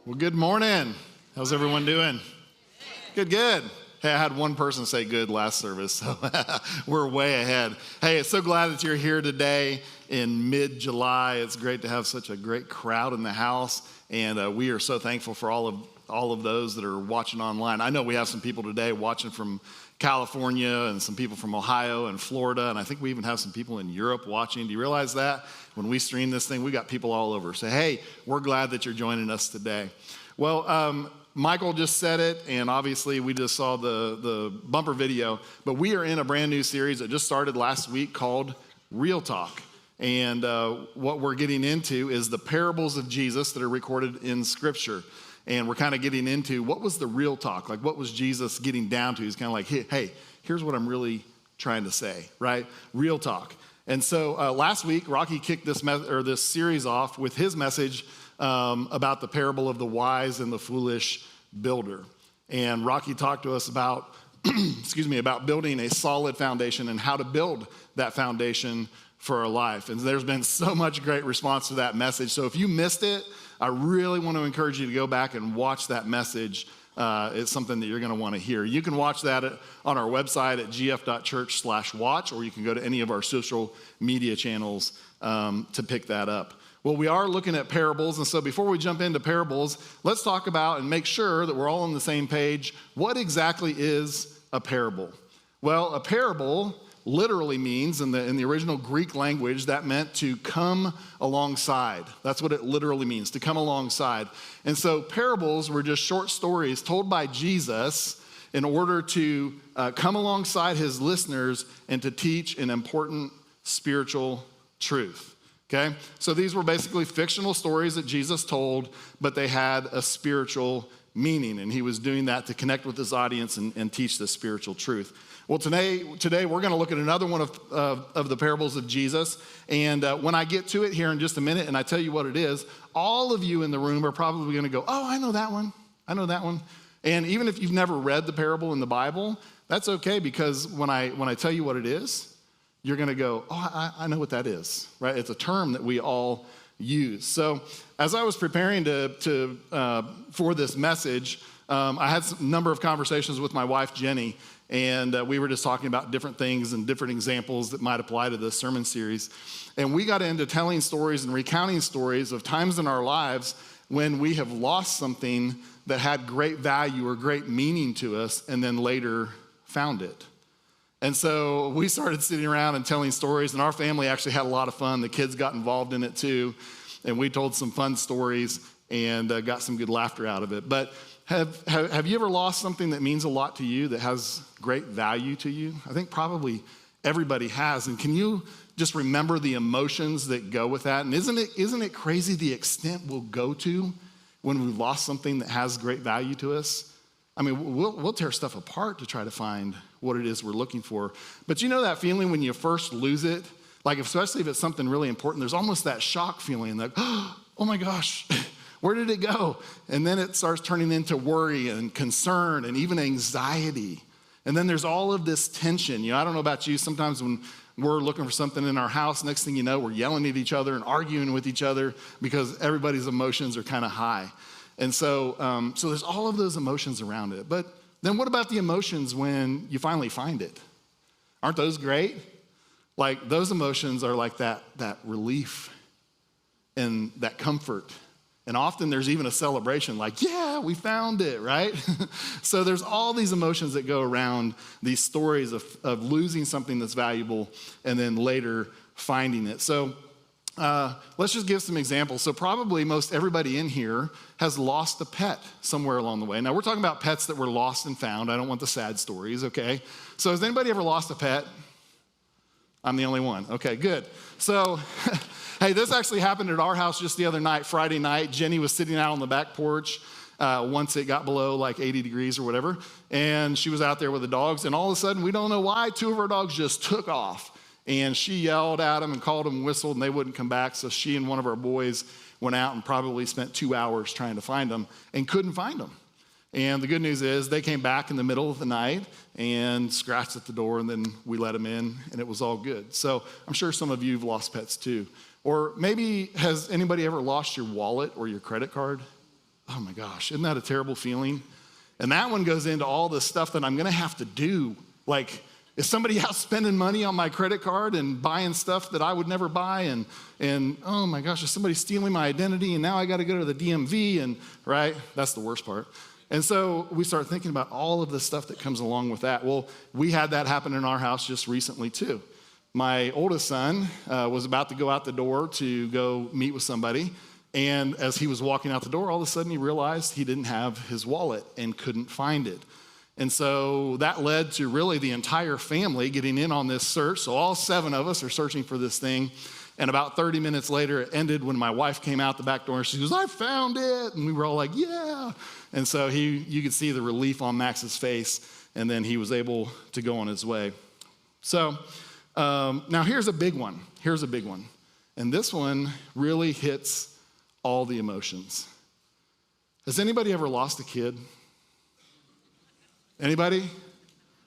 Well, good morning. How's everyone doing? Good, good. Hey, I had one person say good last service, so we're way ahead. Hey, it's so glad that you're here today in mid-July. It's great to have such a great crowd in the house, and we are so thankful for all of those that are watching online. I know we have some people today watching from California and some people from Ohio and Florida, and I think we even have some people in Europe watching. Do you realize that? When we stream this thing, we got people all over. So, hey, we're glad that you're joining us today. Well, Michael just said it, and obviously we just saw the bumper video, but we are in a brand new series that just started last week called Real Talk. And what we're getting into is the parables of Jesus that are recorded in Scripture. And we're kind of getting into what was the real talk, like what was Jesus getting down to? He's kind of like, hey, here's what I'm really trying to say, right? Real talk. And so last week, Rocky kicked this series off with his message about the parable of the wise and the foolish builder. And Rocky talked to us about, about building a solid foundation and how to build that foundation for our life. And there's been so much great response to that message. So if you missed it, I really want to encourage you to go back and watch that message. It's something that you're going to want to hear. You can watch that on our website at GF.Church/watch, or you can go to any of our social media channels to pick that up. Well, we are looking at parables, and so before we jump into parables, let's talk about and make sure that we're all on the same page. What exactly is a parable? Well, a parable literally means, in the original Greek language, that meant to come alongside. That's what it literally means, to come alongside. And so parables were just short stories told by Jesus in order to come alongside his listeners and to teach an important spiritual truth. Okay? So these were basically fictional stories that Jesus told, but they had a spiritual meaning, and he was doing that to connect with his audience and teach the spiritual truth. Well, today we're going to look at another one of the parables of Jesus, and when I get to it here in just a minute and I tell you what it is, all of you in the room are probably going to go, oh, I know that one. I know that one. And even if you've never read the parable in the Bible, that's okay, because when I tell you what it is, you're going to go, oh, I know what that is, right? It's a term that we all use. So as I was preparing for this message, I had a number of conversations with my wife, Jenny, and we were just talking about different things and different examples that might apply to this sermon series. And we got into telling stories and recounting stories of times in our lives when we have lost something that had great value or great meaning to us and then later found it. And so we started sitting around and telling stories, and our family actually had a lot of fun. The kids got involved in it too, and we told some fun stories and got some good laughter out of it. But have you ever lost something that means a lot to you, that has great value to you? I think probably everybody has. And can you just remember the emotions that go with that? And isn't it crazy the extent we'll go to when we've lost something that has great value to us? I mean, we'll tear stuff apart to try to find what it is we're looking for. But you know that feeling when you first lose it? Like, especially if it's something really important, there's almost that shock feeling that, oh my gosh, where did it go? And then it starts turning into worry and concern and even anxiety. And then there's all of this tension. You know, I don't know about you, sometimes when we're looking for something in our house, next thing you know, we're yelling at each other and arguing with each other because everybody's emotions are kind of high. And so there's all of those emotions around it. But then what about the emotions when you finally find it? Aren't those great? Like, those emotions are like that relief and that comfort And often there's even a celebration like, yeah, we found it, right? So there's all these emotions that go around these stories of losing something that's valuable and then later finding it. So let's just give some examples. So probably most everybody in here has lost a pet somewhere along the way. Now we're talking about pets that were lost and found. I don't want the sad stories, okay? So has anybody ever lost a pet? I'm the only one. Okay, good. So, hey, this actually happened at our house just the other night, Friday night. Jenny was sitting out on the back porch once it got below like 80 degrees or whatever, and she was out there with the dogs, and all of a sudden, we don't know why, 2 of our dogs just took off, and she yelled at them and called them and whistled, and they wouldn't come back, so she and one of our boys went out and probably spent 2 hours trying to find them and couldn't find them. And the good news is they came back in the middle of the night and scratched at the door, and then we let them in, and it was all good. So I'm sure some of you have lost pets too. Or maybe has anybody ever lost your wallet or your credit card? Oh my gosh, isn't that a terrible feeling? And that one goes into all the stuff that I'm gonna have to do. Like, is somebody out spending money on my credit card and buying stuff that I would never buy? And oh my gosh, is somebody stealing my identity and now I gotta go to the DMV and, right? That's the worst part. And so we start thinking about all of the stuff that comes along with that. Well, we had that happen in our house just recently too. My oldest son was about to go out the door to go meet with somebody. And as he was walking out the door, all of a sudden he realized he didn't have his wallet and couldn't find it. And so that led to really the entire family getting in on this search. So all 7 of us are searching for this thing. And about 30 minutes later, it ended when my wife came out the back door and she goes, I found it. And we were all like, yeah. And so you could see the relief on Max's face. And then he was able to go on his way. So now here's a big one. Here's a big one. And this one really hits all the emotions. Has anybody ever lost a kid? Anybody?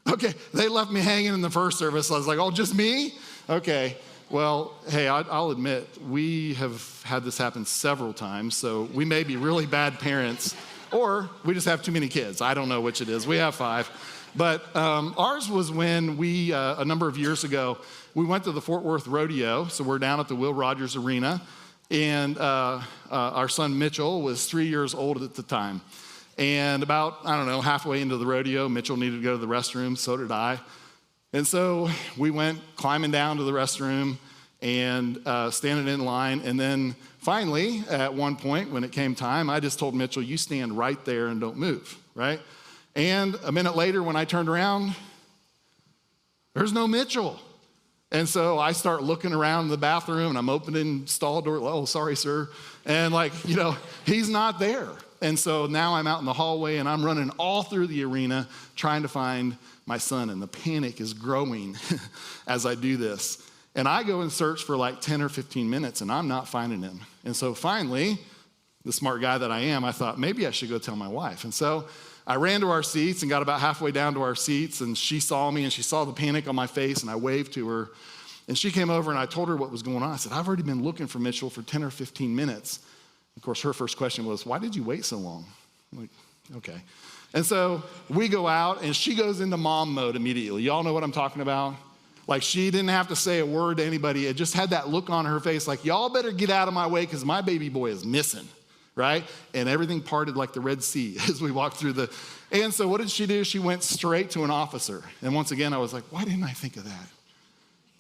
Okay, they left me hanging in the first service. I was like, oh, just me? Okay. Well, hey, I'll admit, we have had this happen several times, so we may be really bad parents, or we just have too many kids. I don't know which it is. We have 5. But ours was when we, a number of years ago, we went to the Fort Worth Rodeo, so we're down at the Will Rogers Arena, and our son Mitchell was 3 years old at the time. And about, I don't know, halfway into the rodeo, Mitchell needed to go to the restroom, so did I. And so we went climbing down to the restroom and standing in line. And then finally, at one point when it came time, I just told Mitchell, you stand right there and don't move, right? And a minute later when I turned around, there's no Mitchell. And so I start looking around the bathroom and I'm opening stall door. Oh, sorry, sir. And he's not there. And so now I'm out in the hallway and I'm running all through the arena trying to find my son, and the panic is growing as I do this. And I go and search for like 10 or 15 minutes and I'm not finding him. And so finally, the smart guy that I am, I thought maybe I should go tell my wife. And so I ran to our seats and got about halfway down to our seats, and she saw me and she saw the panic on my face, and I waved to her. And she came over and I told her what was going on. I said, I've already been looking for Mitchell for 10 or 15 minutes. Of course, her first question was, why did you wait so long? I'm like, okay. And so we go out and she goes into mom mode immediately. Y'all know what I'm talking about? Like, she didn't have to say a word to anybody. It just had that look on her face like, y'all better get out of my way because my baby boy is missing, right? And everything parted like the Red Sea as we walked through and so what did she do? She went straight to an officer. And once again, I was like, why didn't I think of that?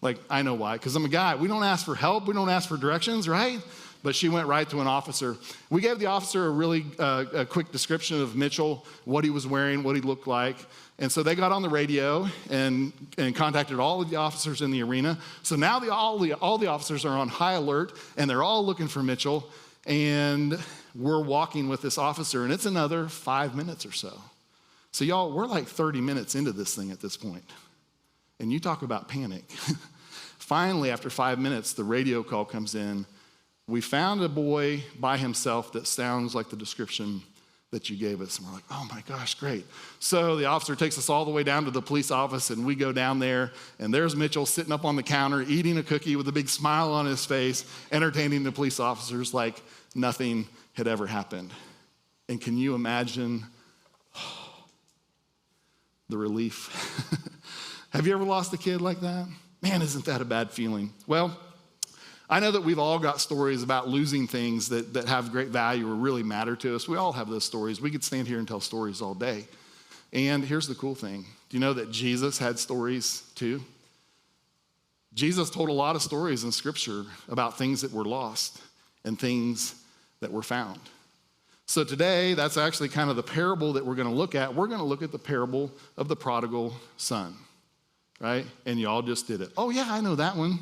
Like, I know why, because I'm a guy. We don't ask for help. We don't ask for directions, right? But she went right to an officer. We gave the officer a really a quick description of Mitchell, what he was wearing, what he looked like. And so they got on the radio and contacted all of the officers in the arena. So now all the officers are on high alert, and they're all looking for Mitchell. And we're walking with this officer, and it's another 5 minutes or so. So y'all, we're like 30 minutes into this thing at this point. And you talk about panic. Finally, after 5 minutes, the radio call comes in. We found a boy by himself that sounds like the description that you gave us. And we're like, oh my gosh, great. So the officer takes us all the way down to the police office, and we go down there, and there's Mitchell sitting up on the counter eating a cookie with a big smile on his face, entertaining the police officers like nothing had ever happened. And can you imagine the relief? Have you ever lost a kid like that? Man, isn't that a bad feeling? Well, I know that we've all got stories about losing things that have great value or really matter to us. We all have those stories. We could stand here and tell stories all day. And here's the cool thing. Do you know that Jesus had stories too? Jesus told a lot of stories in Scripture about things that were lost and things that were found. So today, that's actually kind of the parable that we're going to look at. We're going to look at the parable of the prodigal son, right? And y'all just did it. Oh, yeah, I know that one.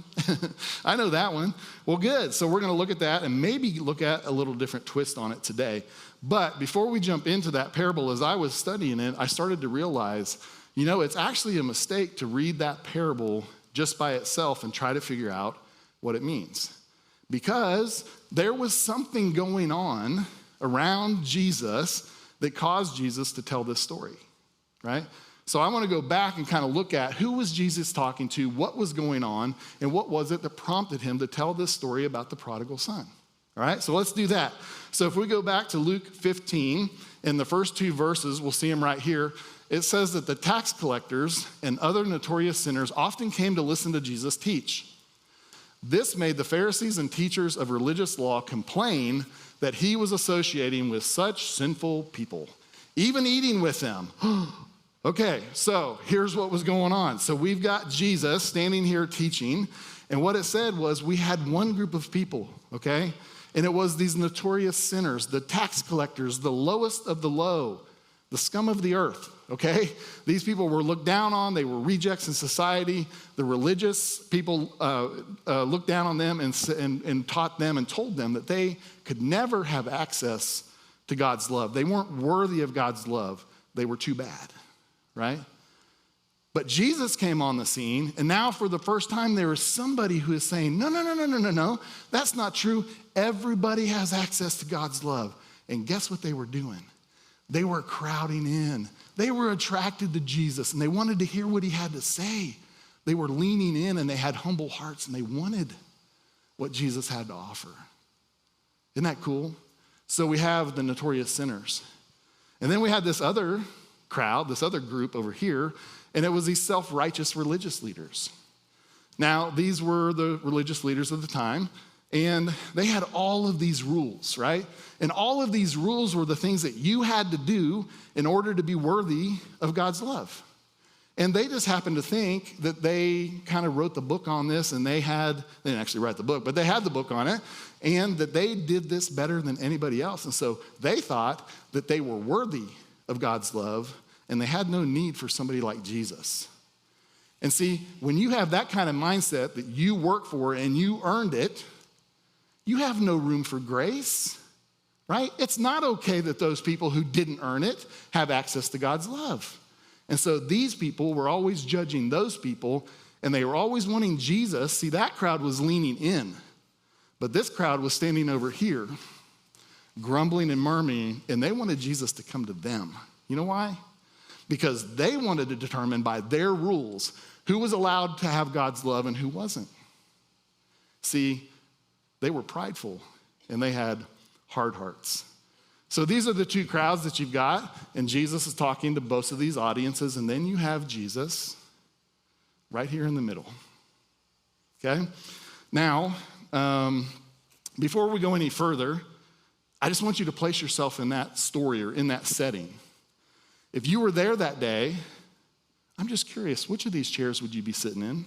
I know that one. Well, good. So we're going to look at that and maybe look at a little different twist on it today. But before we jump into that parable, as I was studying it, I started to realize, it's actually a mistake to read that parable just by itself and try to figure out what it means. Because there was something going on around Jesus that caused Jesus to tell this story, right? So I want to go back and kind of look at who was Jesus talking to, what was going on, and what was it that prompted him to tell this story about the prodigal son. All right, so let's do that. So if we go back to Luke 15, in the first 2 verses, we'll see them right here. It says that the tax collectors and other notorious sinners often came to listen to Jesus teach. This made the Pharisees and teachers of religious law complain that he was associating with such sinful people, even eating with them. Okay, so here's what was going on. So we've got Jesus standing here teaching, and what it said was we had one group of people, okay? And it was these notorious sinners, the tax collectors, the lowest of the low, the scum of the earth, okay? These people were looked down on. They were rejects in society. The religious people looked down on them and taught them and told them that they could never have access to God's love. They weren't worthy of God's love. They were too bad, right? But Jesus came on the scene, and now for the first time, there is somebody who is saying, no, that's not true. Everybody has access to God's love. And guess what they were doing? They were crowding in. They were attracted to Jesus, and they wanted to hear what he had to say. They were leaning in, and they had humble hearts, and they wanted what Jesus had to offer. Isn't that cool? So we have the notorious sinners. And then we had this other crowd, this other group over here, and it was these self-righteous religious leaders. Now, these were the religious leaders of the time, and they had all of these rules, right? And all of these rules were the things that you had to do in order to be worthy of God's love. And they just happened to think that they kind of wrote the book on this, and they didn't actually write the book, but they had the book on it, and that they did this better than anybody else. And so they thought that they were worthy of God's love, and they had no need for somebody like Jesus. And see, when you have that kind of mindset that you work for and you earned it, you have no room for grace, right? It's not okay that those people who didn't earn it have access to God's love. And so these people were always judging those people, and they were always wanting Jesus. See, that crowd was leaning in, but this crowd was standing over here, grumbling and murmuring, and they wanted Jesus to come to them. You know why? Because they wanted to determine by their rules who was allowed to have God's love and who wasn't. See, they were prideful, and they had hard hearts. So these are the 2 crowds that you've got, and Jesus is talking to both of these audiences, and then you have Jesus right here in the middle, okay? Now, before we go any further, I just want you to place yourself in that story or in that setting. If you were there that day, I'm just curious, which of these chairs would you be sitting in?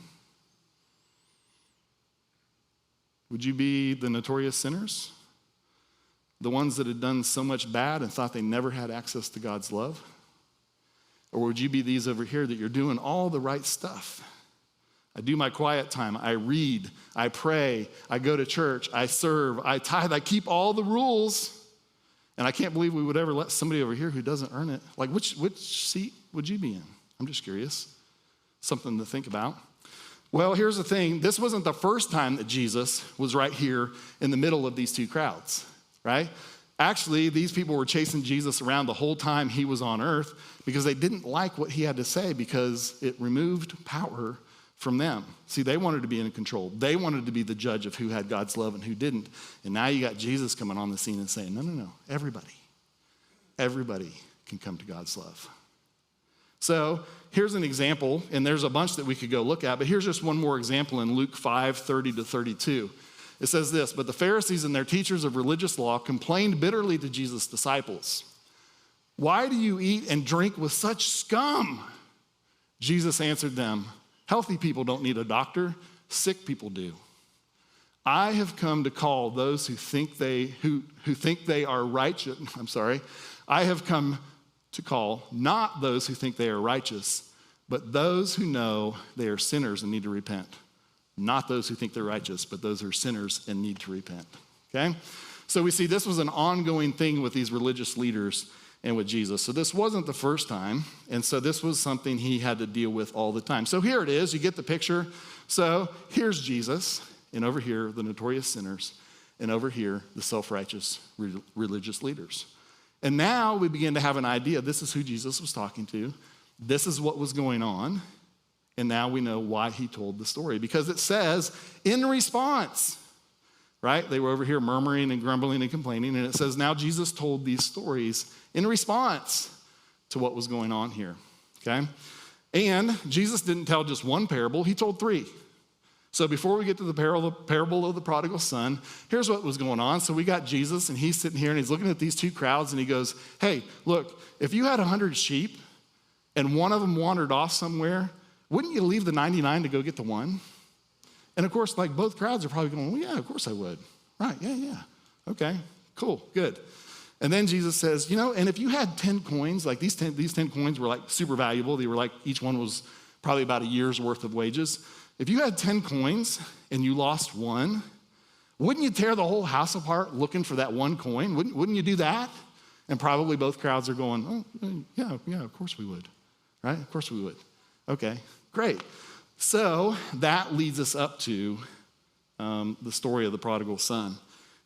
Would you be the notorious sinners? The ones that had done so much bad and thought they never had access to God's love? Or would you be these over here that you're doing all the right stuff? I do my quiet time. I read. I pray. I go to church. I serve. I tithe. I keep all the rules. And I can't believe we would ever let somebody over here who doesn't earn it. Like, which seat would you be in? I'm just curious. Something to think about. Well, here's the thing. This wasn't the first time that Jesus was right here in the middle of these 2 crowds, right? Actually, these people were chasing Jesus around the whole time he was on earth because they didn't like what he had to say because it removed power from them. See, they wanted to be in control. They wanted to be the judge of who had God's love and who didn't. And now you got Jesus coming on the scene and saying, no, everybody can come to God's love. So here's an example, and there's a bunch that we could go look at, but here's just one more example in Luke 5:30 to 32. It says this, but the Pharisees and their teachers of religious law complained bitterly to Jesus' disciples. Why do you eat and drink with such scum? Jesus answered them, healthy people don't need a doctor, sick people do. I have come to call those who think they are righteous. I have come to call not those who think they are righteous, but those who know they are sinners and need to repent. Not those who think they're righteous, but those who are sinners and need to repent. Okay? So we see this was an ongoing thing with these religious leaders and with Jesus. So this wasn't the first time, and so this was something he had to deal with all the time. So here it is, you get the picture. So here's Jesus, and over here, the notorious sinners, and over here, the self-righteous religious leaders. And now we begin to have an idea. This is who Jesus was talking to. This is what was going on. And now we know why he told the story. Because it says, in response, right? They were over here murmuring and grumbling and complaining. And it says, now Jesus told these stories in response to what was going on here, okay? And Jesus didn't tell just one parable. He told three. So before we get to the parable of the prodigal son, here's what was going on. So we got Jesus, and he's sitting here, and he's looking at these two crowds, and he goes, hey, look, if you had 100 sheep, and one of them wandered off somewhere, wouldn't you leave the 99 to go get the one? And of course, like both crowds are probably going, well, yeah, of course I would. Right, yeah. Okay, cool, good. And then Jesus says, and if you had 10 coins, like these 10 coins were like super valuable. They were like, each one was probably about a year's worth of wages. If you had 10 coins and you lost one, wouldn't you tear the whole house apart looking for that one coin? Wouldn't you do that? And probably both crowds are going, oh, yeah, of course we would, right? Of course we would. Okay, great. So that leads us up to the story of the prodigal son.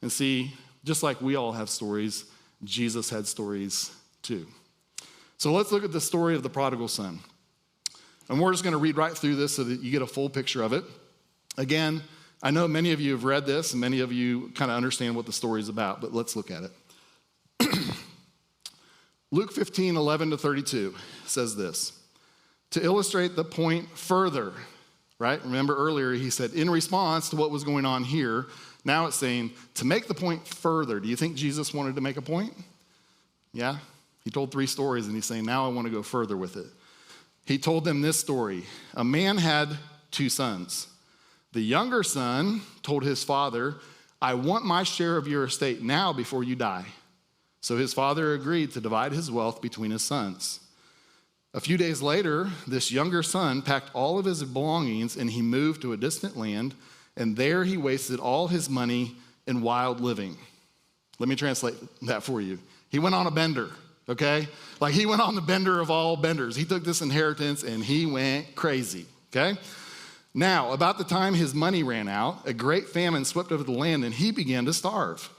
And see, just like we all have stories, Jesus had stories too. So let's look at the story of the prodigal son. And we're just going to read right through this so that you get a full picture of it. Again, I know many of you have read this and many of you kind of understand what the story is about, but let's look at it. Luke 15, 11 to 32 says this. To illustrate the point further, right? Remember earlier he said in response to what was going on here, now it's saying to make the point further. Do you think Jesus wanted to make a point? Yeah? He told three stories and he's saying now I want to go further with it. He told them this story. A man had two sons. The younger son told his father, I want my share of your estate now before you die. So his father agreed to divide his wealth between his sons. A few days later, this younger son packed all of his belongings and he moved to a distant land, and there he wasted all his money in wild living. Let me translate that for you. He went on a bender, okay? Like he went on the bender of all benders. He took this inheritance and he went crazy, okay? Now, about the time his money ran out, a great famine swept over the land and he began to starve.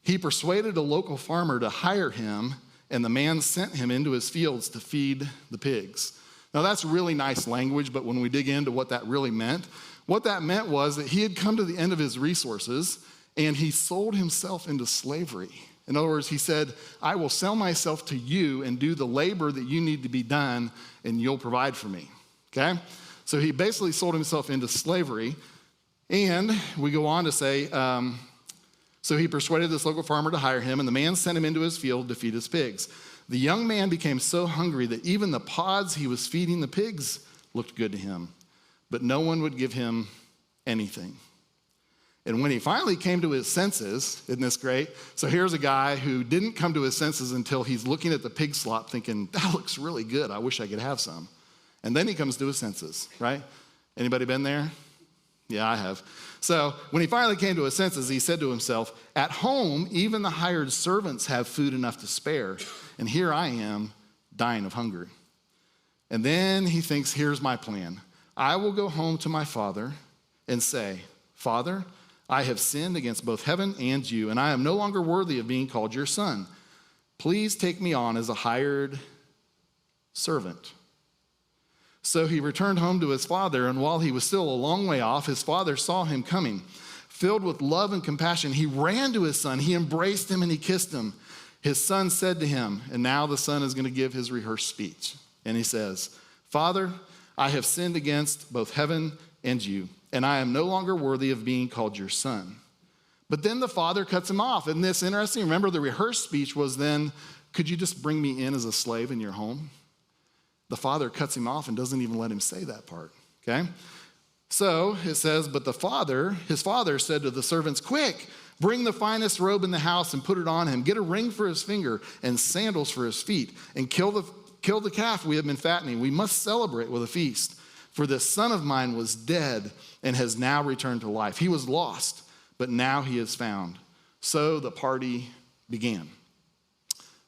He persuaded a local farmer to hire him, and the man sent him into his fields to feed the pigs. Now that's really nice language, but when we dig into what that really meant, what that meant was that he had come to the end of his resources and he sold himself into slavery. In other words, he said, I will sell myself to you and do the labor that you need to be done and you'll provide for me, okay? So he basically sold himself into slavery, and we go on to say, so he persuaded this local farmer to hire him, and the man sent him into his field to feed his pigs. The young man became so hungry that even the pods he was feeding the pigs looked good to him, but no one would give him anything. And when he finally came to his senses, isn't this great? So here's a guy who didn't come to his senses until he's looking at the pig slop thinking, that looks really good, I wish I could have some. And then he comes to his senses, right? Anybody been there? Yeah, I have. So when he finally came to his senses, he said to himself, at home, even the hired servants have food enough to spare, and here I am dying of hunger. And then he thinks, here's my plan. I will go home to my father and say, Father, I have sinned against both heaven and you, and I am no longer worthy of being called your son. Please take me on as a hired servant. So he returned home to his father, and while he was still a long way off, his father saw him coming. Filled with love and compassion, he ran to his son, he embraced him, and he kissed him. His son said to him, and now the son is going to give his rehearsed speech. And he says, Father, I have sinned against both heaven and you, and I am no longer worthy of being called your son. But then the father cuts him off. Isn't this interesting? Remember, the rehearsed speech was then, could you just bring me in as a slave in your home? The father cuts him off and doesn't even let him say that part, okay? So it says, but his father said to the servants, quick, bring the finest robe in the house and put it on him. Get a ring for his finger and sandals for his feet, and kill the calf we have been fattening. We must celebrate with a feast. For this son of mine was dead and has now returned to life. He was lost, but now he is found. So the party began.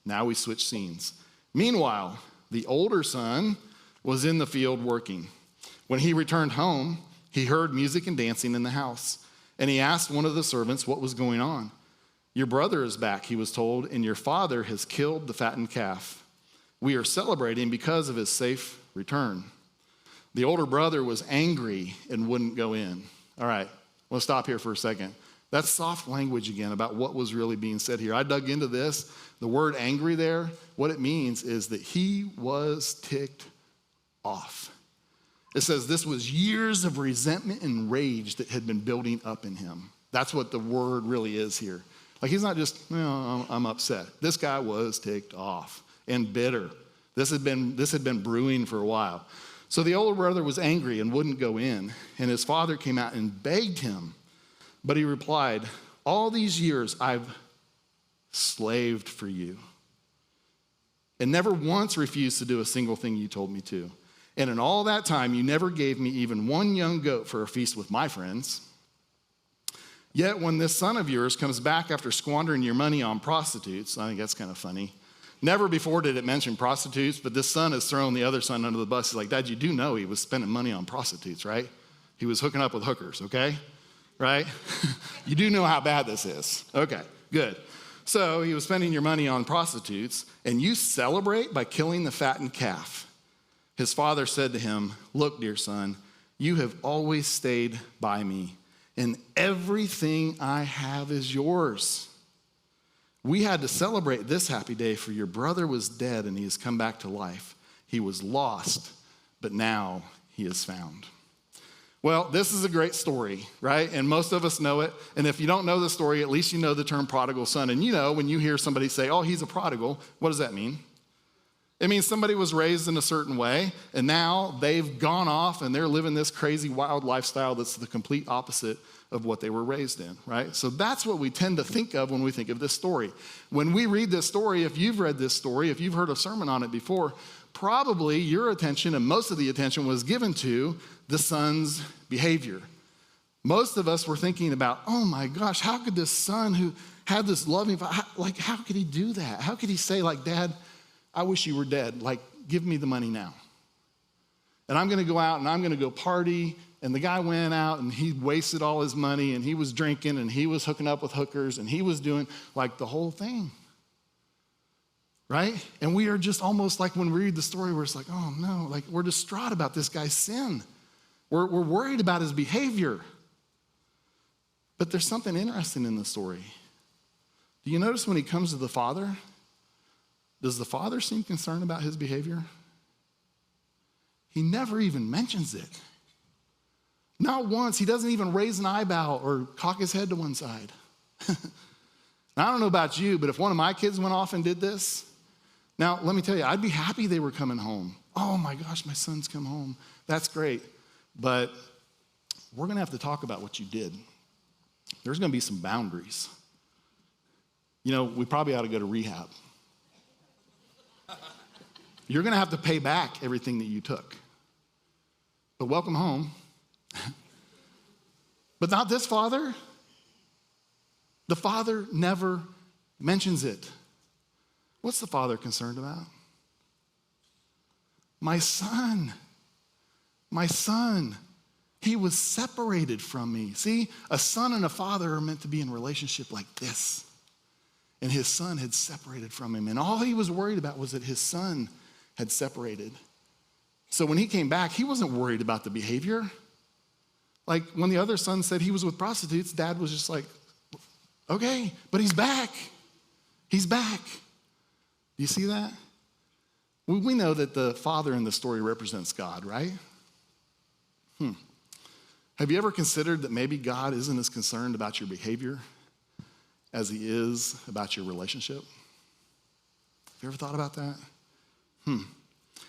Now we switch scenes. Meanwhile, the older son was in the field working. When he returned home, he heard music and dancing in the house. And he asked one of the servants what was going on. Your brother is back, he was told, and your father has killed the fattened calf. We are celebrating because of his safe return. The older brother was angry and wouldn't go in. All right, we'll stop here for a second. That's soft language again about what was really being said here. I dug into this. The word angry there, what it means is that he was ticked off. It says this was years of resentment and rage that had been building up in him. That's what the word really is here. Like he's not just, I'm upset. This guy was ticked off and bitter. This had been brewing for a while. So the older brother was angry and wouldn't go in, and his father came out and begged him. But he replied, all these years I've slaved for you and never once refused to do a single thing you told me to. And in all that time, you never gave me even one young goat for a feast with my friends. Yet when this son of yours comes back after squandering your money on prostitutes, I think that's kind of funny. Never before did it mention prostitutes, but this son has thrown the other son under the bus. He's like, Dad, you do know he was spending money on prostitutes, right? He was hooking up with hookers, okay? Right? You do know how bad this is. Okay, good. So he was spending your money on prostitutes, and you celebrate by killing the fattened calf. His father said to him, look, dear son, you have always stayed by me, and everything I have is yours. We had to celebrate this happy day, for your brother was dead and he has come back to life. He was lost, but now he is found. Well, this is a great story, right? And most of us know it. And if you don't know the story, at least you know the term prodigal son. And you know, when you hear somebody say, oh, he's a prodigal, what does that mean? It means somebody was raised in a certain way, and now they've gone off and they're living this crazy, wild lifestyle that's the complete opposite of what they were raised in, right? So that's what we tend to think of when we think of this story. When we read this story, if you've read this story, if you've heard a sermon on it before, probably your attention and most of the attention was given to the son's behavior. Most of us were thinking about, oh my gosh, how could this son who had this loving, how could he do that? How could he say, like, Dad, I wish you were dead. Like, give me the money now. And I'm going to go out and I'm going to go party. And the guy went out and he wasted all his money and he was drinking and he was hooking up with hookers and he was doing like the whole thing. Right? And we are just almost like when we read the story where it's like, oh no, like we're distraught about this guy's sin. We're worried about his behavior. But there's something interesting in the story. Do you notice when he comes to the father, does the father seem concerned about his behavior? He never even mentions it. Not once. He doesn't even raise an eyebrow or cock his head to one side. Now, I don't know about you, but if one of my kids went off and did this, now let me tell you, I'd be happy they were coming home. Oh my gosh, my son's come home. That's great. But we're going to have to talk about what you did. There's going to be some boundaries. You know, we probably ought to go to rehab. You're going to have to pay back everything that you took. But welcome home. But not this father. The father never mentions it. What's the father concerned about? My son. My son. He was separated from me. See, a son and a father are meant to be in a relationship like this. And his son had separated from him. And all he was worried about was that his son had separated. So when he came back, he wasn't worried about the behavior. Like when the other son said he was with prostitutes, Dad was just like, okay, but he's back. He's back. Do you see that? We know that the father in the story represents God, right? Have you ever considered that maybe God isn't as concerned about your behavior as he is about your relationship? Have you ever thought about that?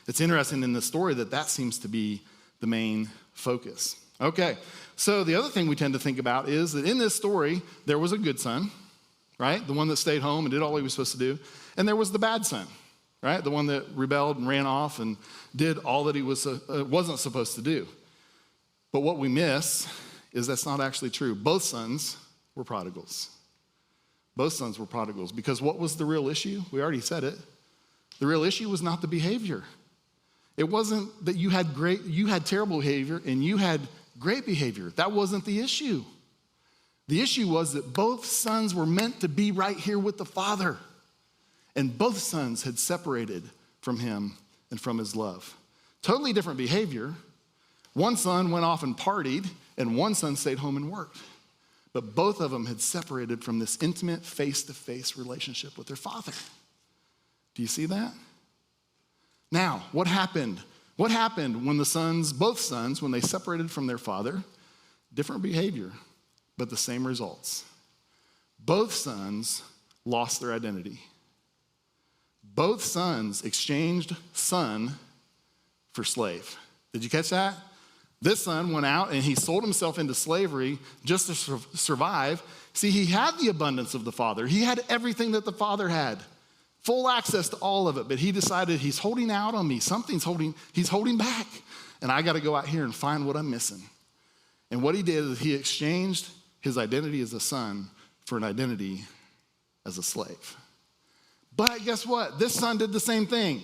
It's interesting in this story that seems to be the main focus. Okay, so the other thing we tend to think about is that in this story, there was a good son, right? The one that stayed home and did all he was supposed to do. And there was the bad son, right? The one that rebelled and ran off and did all that he wasn't supposed to do. But what we miss is that's not actually true. Both sons were prodigals. Both sons were prodigals, because what was the real issue? We already said it. The real issue was not the behavior. It wasn't that you had terrible behavior and you had great behavior. That wasn't the issue. The issue was that both sons were meant to be right here with the Father. And both sons had separated from him and from his love. Totally different behavior. One son went off and partied, and one son stayed home and worked. But both of them had separated from this intimate, face-to-face relationship with their father. Do you see that? Now, what happened? What happened when both sons, when they separated from their father? Different behavior, but the same results. Both sons lost their identity. Both sons exchanged son for slave. Did you catch that? This son went out and he sold himself into slavery just to survive. See, he had the abundance of the father. He had everything that the father had, full access to all of it, but he decided he's holding out on me. He's holding back, and I got to go out here and find what I'm missing. And what he did is he exchanged his identity as a son for an identity as a slave. But guess what? This son did the same thing.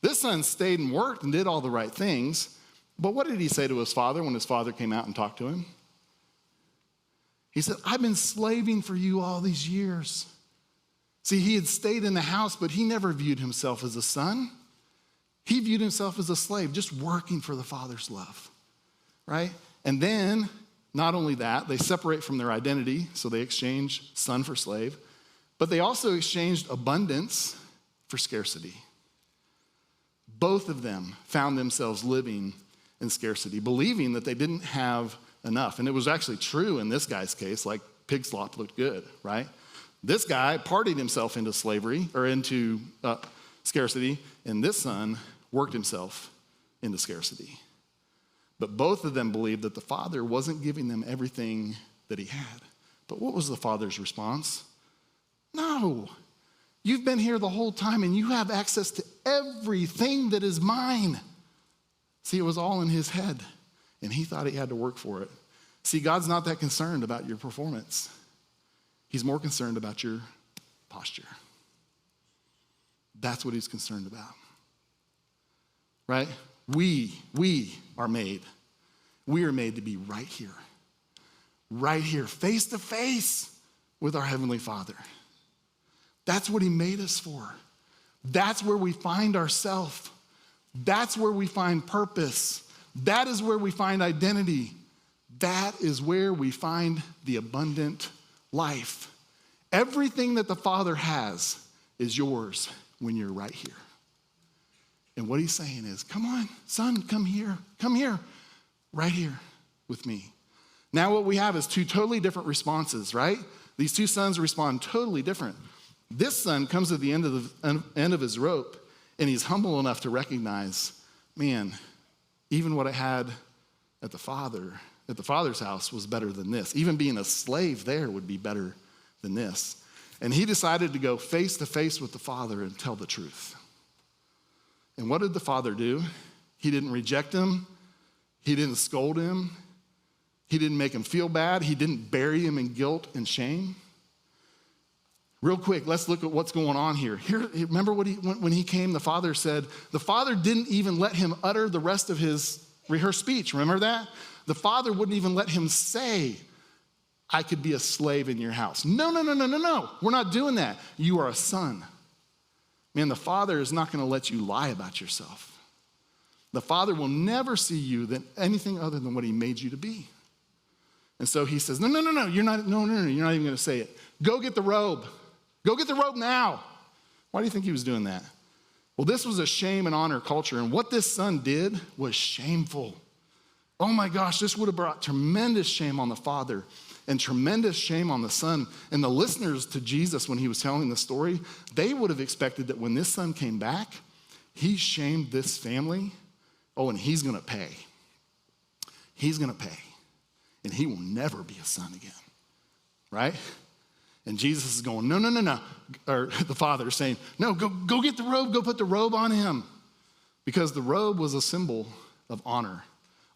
This son stayed and worked and did all the right things. But what did he say to his father when his father came out and talked to him? He said, I've been slaving for you all these years. See, he had stayed in the house, but he never viewed himself as a son. He viewed himself as a slave, just working for the father's love, right? And then, not only that, they separate from their identity, so they exchange son for slave, but they also exchanged abundance for scarcity. Both of them found themselves living in scarcity, believing that they didn't have enough. And it was actually true in this guy's case, like pig slop looked good, right? This guy partied himself into slavery, or into scarcity, and this son worked himself into scarcity. But both of them believed that the father wasn't giving them everything that he had. But what was the father's response? No, you've been here the whole time and you have access to everything that is mine. See, it was all in his head, and he thought he had to work for it. See, God's not that concerned about your performance. He's more concerned about your posture. That's what he's concerned about, right? We are made. We are made to be right here, face to face with our Heavenly Father. That's what he made us for. That's where we find ourselves. That's where we find purpose. That is where we find identity. That is where we find the abundant life. Everything that the Father has is yours when you're right here. And what he's saying is, come on, son, come here, right here with me. Now what we have is two totally different responses, right? These two sons respond totally different. This son comes at the end of his rope, and he's humble enough to recognize, man, even what I had at the father's house was better than this. Even being a slave there would be better than this. And he decided to go face to face with the father and tell the truth. And what did the father do? He didn't reject him. He didn't scold him. He didn't make him feel bad. He didn't bury him in guilt and shame. Real quick, let's look at what's going on here. Remember when he came, the father said, the father didn't even let him utter the rest of his rehearsed speech. Remember that? The father wouldn't even let him say, I could be a slave in your house. No. We're not doing that. You are a son. Man, the father is not going to let you lie about yourself. The father will never see you than anything other than what he made you to be. And so he says, no, you're not even going to say it. Go get the robe. Go get the robe now. Why do you think he was doing that? Well, this was a shame and honor culture, and what this son did was shameful. Oh my gosh, this would have brought tremendous shame on the father. and tremendous shame on the son. And the listeners to Jesus, when he was telling the story, they would have expected that when this son came back, he shamed this family. Oh, and he's going to pay. He's going to pay. And he will never be a son again, right? And Jesus is going, no. Or the father is saying, no, go get the robe. Go put the robe on him. Because the robe was a symbol of honor.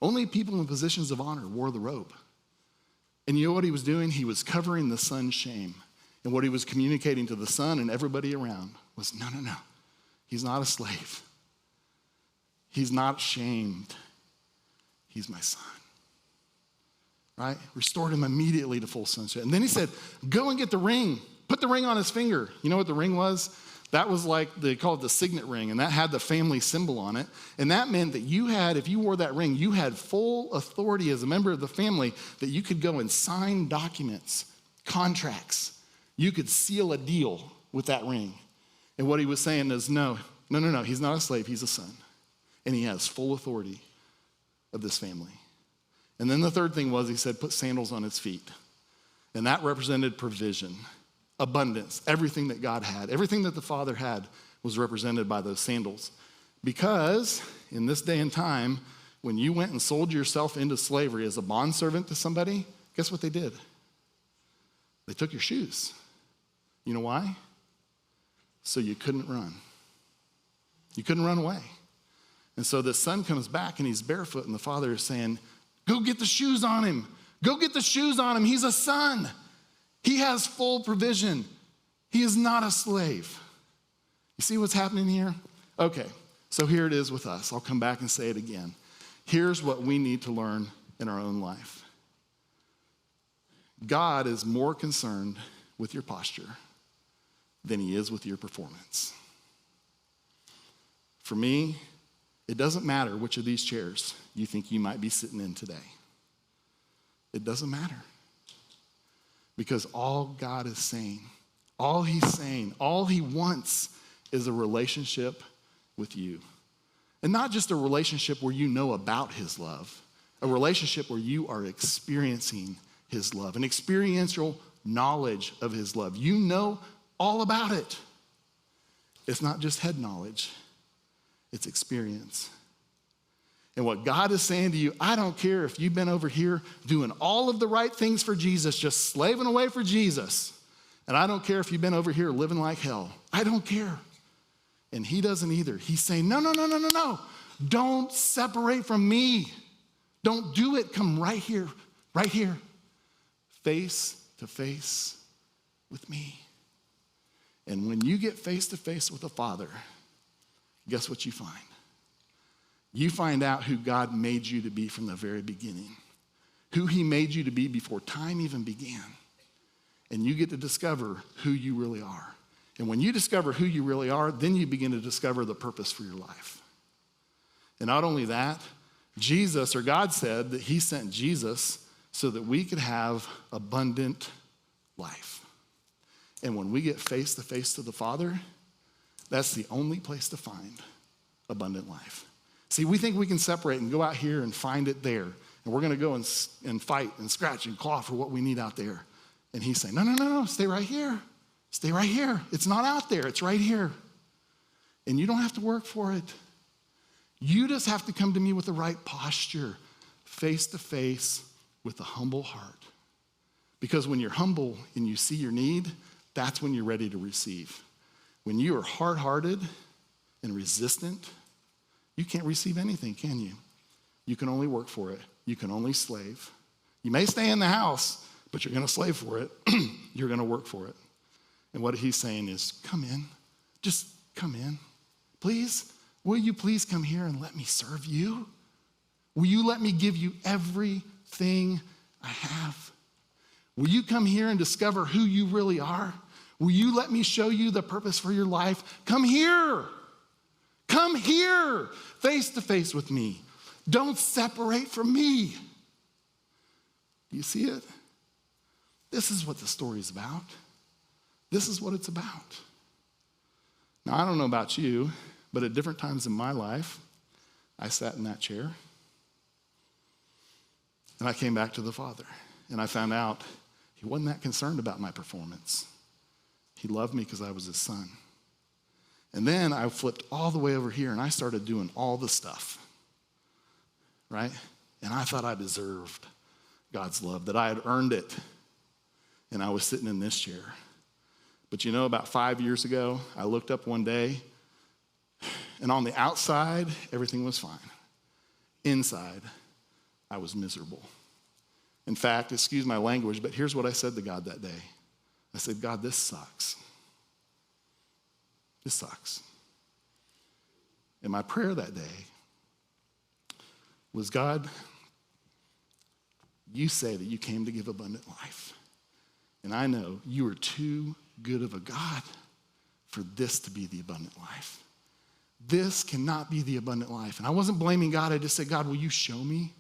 Only people in positions of honor wore the robe. And you know what he was doing? He was covering the son's shame. And what he was communicating to the son and everybody around was, no. He's not a slave. He's not shamed. He's my son. Right? Restored him immediately to full sonship. And then he said, go and get the ring. Put the ring on his finger. You know what the ring was? That was like, they call it the signet ring, and that had the family symbol on it. And that meant that you had, if you wore that ring, you had full authority as a member of the family that you could go and sign documents, contracts. You could seal a deal with that ring. And what he was saying is, no, he's not a slave, he's a son. And he has full authority of this family. And then the third thing was, he said, put sandals on his feet. And that represented provision, abundance, everything that God had, everything that the Father had was represented by those sandals. Because in this day and time, when you went and sold yourself into slavery as a bondservant to somebody, guess what they did? They took your shoes. You know why? So you couldn't run. You couldn't run away. And so the son comes back and he's barefoot, and the father is saying, go get the shoes on him. Go get the shoes on him. He's a son. He has full provision. He is not a slave. You see what's happening here? Okay, so here it is with us. I'll come back and say it again. Here's what we need to learn in our own life. God is more concerned with your posture than he is with your performance. For me, it doesn't matter which of these chairs you think you might be sitting in today. It doesn't matter. Because all God is saying, all he's saying, all he wants is a relationship with you. And not just a relationship where you know about his love, a relationship where you are experiencing his love, an experiential knowledge of his love. You know all about it. It's not just head knowledge, it's experience. And what God is saying to you, I don't care if you've been over here doing all of the right things for Jesus, just slaving away for Jesus. And I don't care if you've been over here living like hell. I don't care. And he doesn't either. He's saying, no. Don't separate from me. Don't do it. Come right here, face to face with me. And when you get face to face with the Father, guess what you find? You find out who God made you to be from the very beginning, who he made you to be before time even began. And you get to discover who you really are. And when you discover who you really are, then you begin to discover the purpose for your life. And not only that, Jesus, or God said that he sent Jesus so that we could have abundant life. And when we get face to face to the Father, that's the only place to find abundant life. See, we think we can separate and go out here and find it there. And we're going to go and fight and scratch and claw for what we need out there. And he's saying, no, stay right here. Stay right here. It's not out there. It's right here. And you don't have to work for it. You just have to come to me with the right posture, face to face with a humble heart. Because when you're humble and you see your need, that's when you're ready to receive. When you are hard-hearted and resistant, you can't receive anything, can you? You can only work for it. You can only slave. You may stay in the house, but you're going to slave for it. You're going to work for it. And what he's saying is, come in. Just come in. Please, will you please come here and let me serve you? Will you let me give you everything I have? Will you come here and discover who you really are? Will you let me show you the purpose for your life? Come here. Come here, face to face with me. Don't separate from me. Do you see it? This is what the story is about. This is what it's about. Now, I don't know about you, but at different times in my life, I sat in that chair and I came back to the Father. and I found out he wasn't that concerned about my performance. He loved me because I was his son. And then I flipped all the way over here and I started doing all the stuff, right? And I thought I deserved God's love, that I had earned it. And I was sitting in this chair. But you know, about 5 years ago, I looked up one day, and on the outside, everything was fine. Inside, I was miserable. In fact, excuse my language, but here's what I said to God that day. I said, God, this sucks. This sucks. And my prayer that day was, God, you say that you came to give abundant life. And I know you are too good of a God for this to be the abundant life. This cannot be the abundant life. And I wasn't blaming God. I just said, God, will you show me?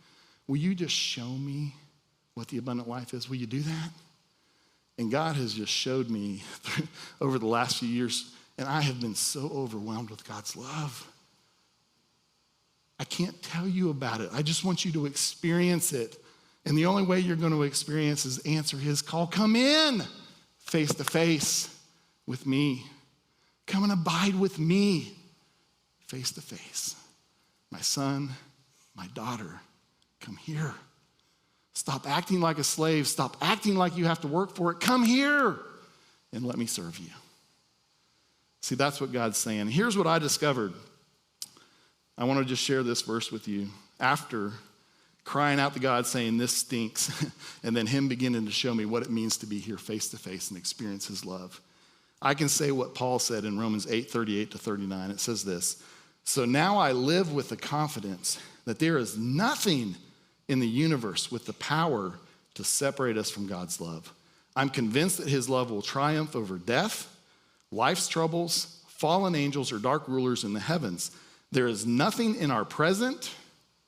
Will you just show me what the abundant life is? Will you do that? And God has just showed me over the last few years, and I have been so overwhelmed with God's love. I can't tell you about it. I just want you to experience it. And the only way you're going to experience is answer his call. Come in face to face with me. Come and abide with me face to face. My son, my daughter, come here. Stop acting like a slave. Stop acting like you have to work for it. Come here and let me serve you. See, that's what God's saying. Here's what I discovered. I want to just share this verse with you. After crying out to God saying, this stinks, and then him beginning to show me what it means to be here face to face and experience his love, I can say what Paul said in Romans 8:38-39. It says this, so now I live with the confidence that there is nothing in the universe with the power to separate us from God's love. I'm convinced that his love will triumph over death, life's troubles, fallen angels, or dark rulers in the heavens. There is nothing in our present,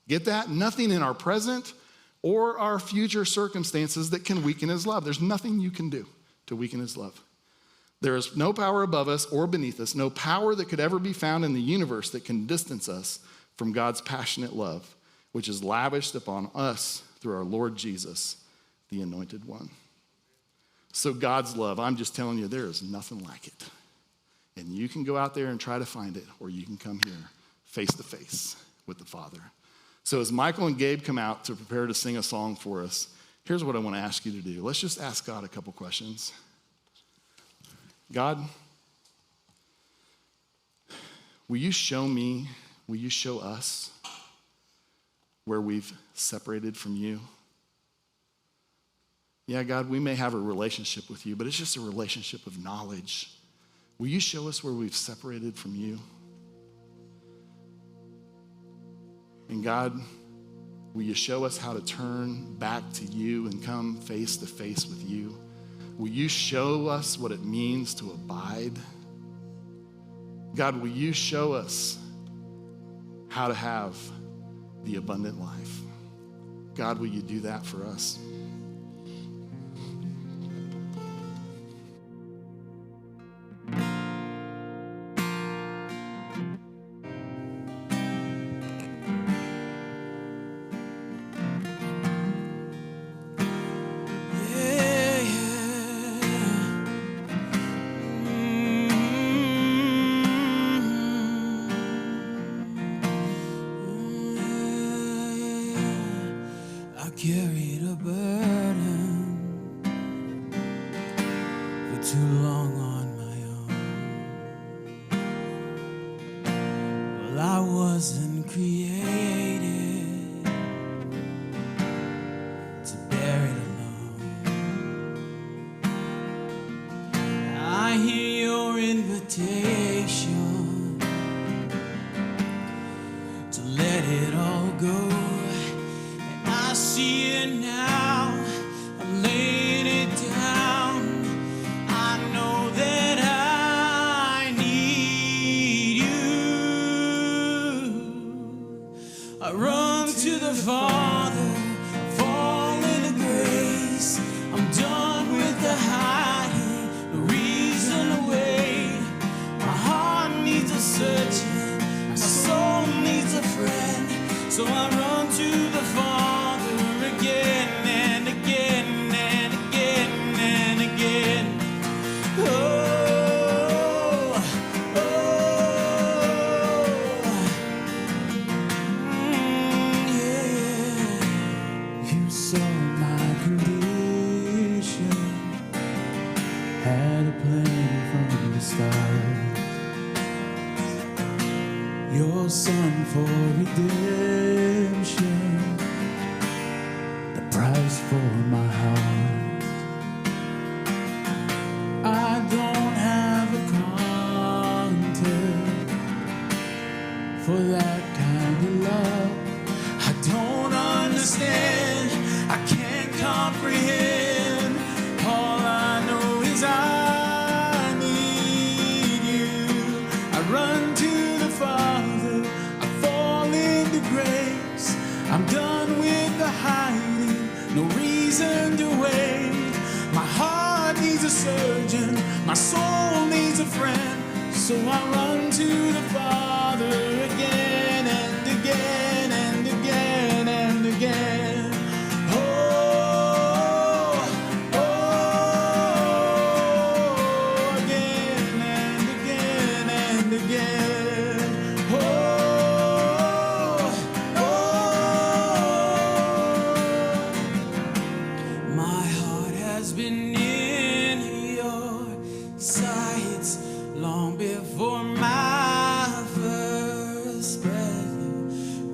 get that? Nothing in our present or our future circumstances that can weaken his love. There's nothing you can do to weaken his love. There is no power above us or beneath us, no power that could ever be found in the universe that can distance us from God's passionate love, which is lavished upon us through our Lord Jesus, the Anointed One. So God's love, I'm just telling you, there is nothing like it. And you can go out there and try to find it, or you can come here face to face with the Father. So as Michael and Gabe come out to prepare to sing a song for us, here's what I want to ask you to do. Let's just ask God a couple questions. God, will you show me, will you show us where we've separated from you? Yeah, God, we may have a relationship with you, but it's just a relationship of knowledge. Will you show us where we've separated from you? And God, will you show us how to turn back to you and come face to face with you? Will you show us what it means to abide? God, will you show us how to have the abundant life? God, will you do that for us? Carried a burden for too long on my own. Well, I wasn't created to bear it alone. I hear your invitation to let it all go. I see it now, I'm laying it down. I know that I need you. I run to the Father, fall into grace. I'm done with the hiding, the reason to wait. My heart needs a searching, my soul needs a friend. So I run to the Father again and again. Son for redemption, the price for my heart. I don't have a concept for that kind of love. I don't understand, I can't comprehend. All I know is I need you. I run to the Father, I fall into grace. I'm done with the hiding, no reason to wait. My heart needs a surgeon, my soul needs a friend. So I run to the Father again and again and again and again. Oh, oh, again and again and again. Oh, oh. My heart has been in your sights long before my first breath.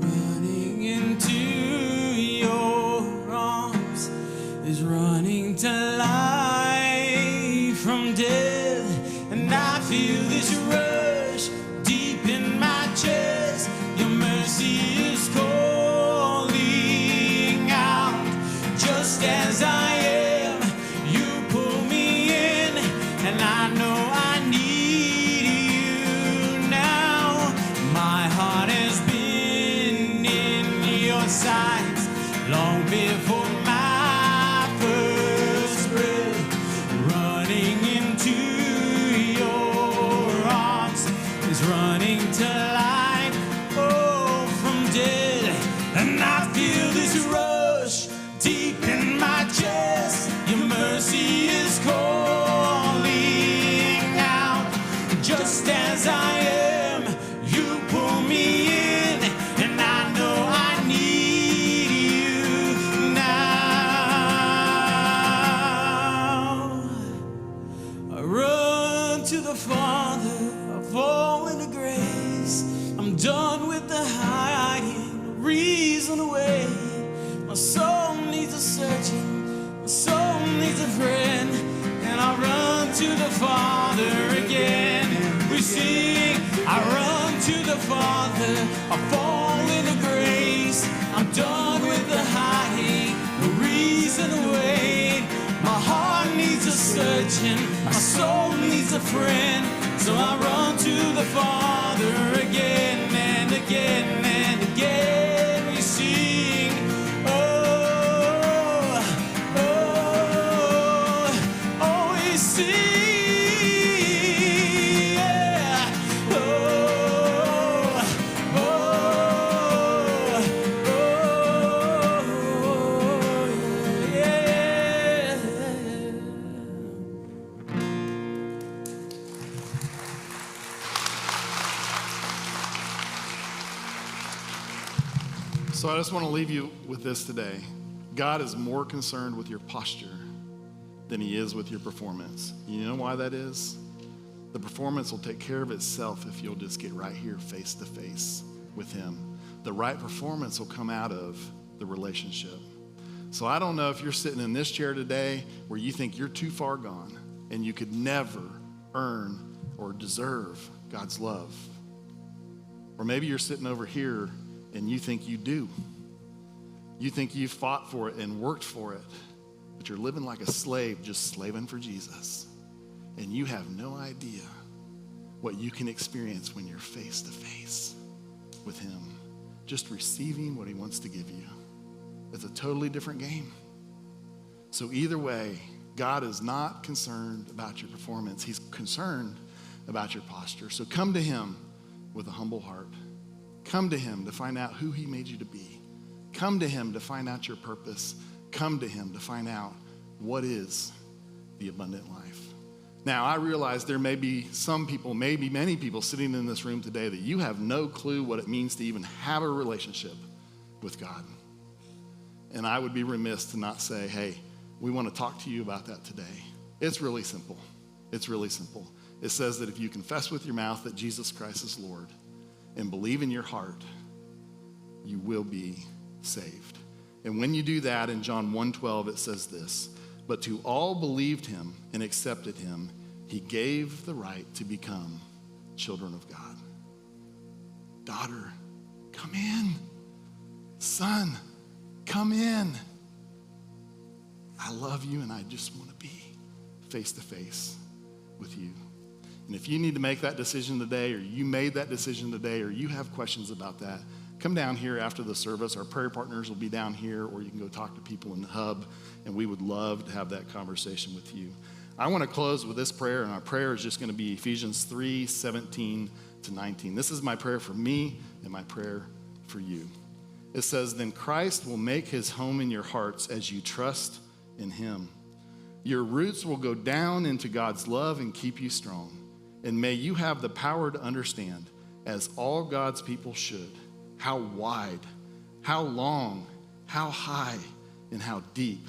Running into your arms is running to life from death. And I feel this rush deep in my chest. Your mercy is calling out. Just as I am, you pull me in, and I know I need you now. My heart has been in your sights long before my first breath. Running into your arms is running to life, oh, from dead. And I feel this rush deep in my chest. Your mercy is calling out. Just as I am, you pull me in, and I know I need you now. I run to the Father, I fall into grace. I'm done with the hiding, no reason to wait. My soul needs a surgeon, my soul needs a friend. And I run to the Father again. We sing, I run to the Father, I fall into grace. I'm done with the hiding, no reason to wait. My heart needs a surgeon, my soul needs a friend. So I run to the Father again and again and again. We sing, oh, oh, oh, we sing, yeah. Oh, oh, oh, yeah. So I just want to leave you with this today. God is more concerned with your posture than he is with your performance. You know why that is? The performance will take care of itself if you'll just get right here face to face with him. The right performance will come out of the relationship. So I don't know if you're sitting in this chair today where you think you're too far gone and you could never earn or deserve God's love. Or maybe you're sitting over here and you think you do. You think you fought for it and worked for it, but you're living like a slave, just slaving for Jesus. And you have no idea what you can experience when you're face to face with him, just receiving what he wants to give you. It's a totally different game. So either way, God is not concerned about your performance. He's concerned about your posture. So come to him with a humble heart. Come to him to find out who he made you to be. Come to him to find out your purpose. Come to him to find out what is the abundant life. Now, I realize there may be some people, maybe many people sitting in this room today that you have no clue what it means to even have a relationship with God. And I would be remiss to not say, hey, we want to talk to you about that today. It's really simple. It's really simple. It says that if you confess with your mouth that Jesus Christ is Lord and believe in your heart, you will be saved. And when you do that, in John 1:12, it says this, but to all believed him and accepted him, he gave the right to become children of God. Daughter, come in. Son, come in. I love you, and I just want to be face to face with you. And if you need to make that decision today, or you made that decision today, or you have questions about that, come down here after the service. Our prayer partners will be down here, or you can go talk to people in the hub, and we would love to have that conversation with you. I want to close with this prayer, and our prayer is just going to be Ephesians 3:17-19. This is my prayer for me and my prayer for you. It says, then Christ will make his home in your hearts as you trust in him. Your roots will go down into God's love and keep you strong. And may you have the power to understand, as all God's people should, how wide, how long, how high, and how deep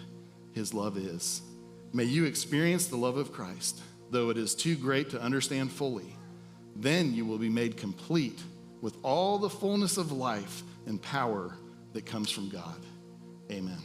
his love is. May you experience the love of Christ, though it is too great to understand fully. Then you will be made complete with all the fullness of life and power that comes from God. Amen.